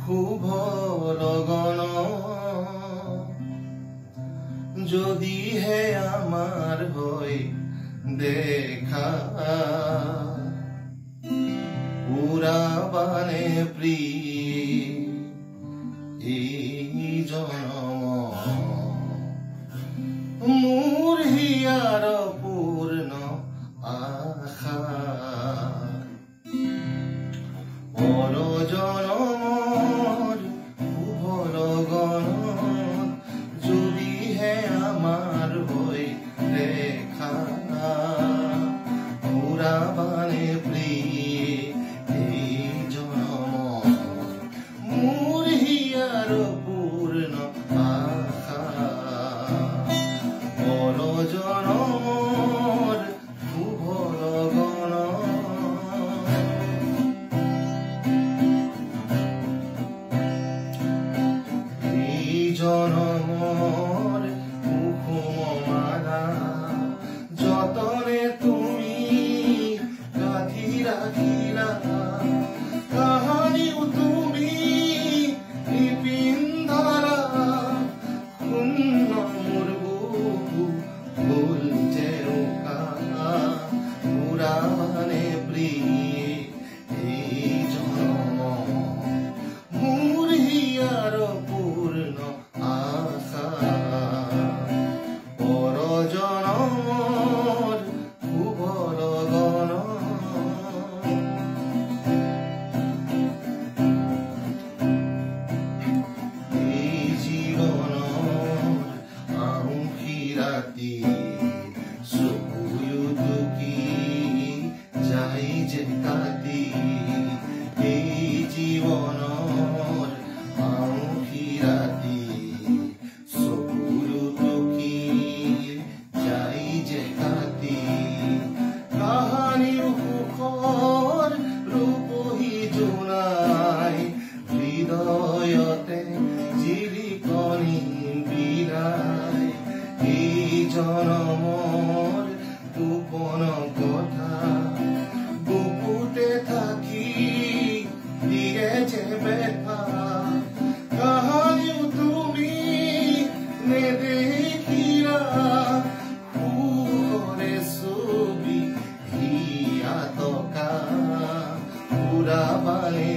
শুভ লগন যদিহে আমাৰ হৈ দেখা উৰাবানে এই জনম মোৰ হিয়াৰ পূৰ্ণ আশা জনমৰ শুভ লগন যদিহে আমাৰ হৈ দেখা উৰাবানে এই জনম মোৰ হিয়াৰ পূৰ্ণ আশা জনমৰ শুভ লগন জনমৰ কুসুম মালা যতনে তুমি গাঁঠি ৰাখিলা কাহানিও তুমি নিপিন্ধালা শূন্য মোৰ বুকু ভুল জেৰুকা উৰাবানে এই জনম মোৰ হিয়াৰ পূৰ্ণ আশা জনমৰ শুভ লগন এই জীৱনৰ আউসী ৰাতি চকুলো টুকি যাই যে কাটি এই জীৱনৰ আউসী ৰাতি চকুলো টুকি যাই যে কাটি কাহানিও সুখৰ ৰূপহী জোনাই হৃদয়তে জিৰিকনি বিলাই এই জনমৰ গোপন কথা বুকুতে থাকি দিয়ে যে ব্যথা কাহানিও তুমি নেদেখিলা সুখৰে ছবি হিয়া টকা উৰাবানে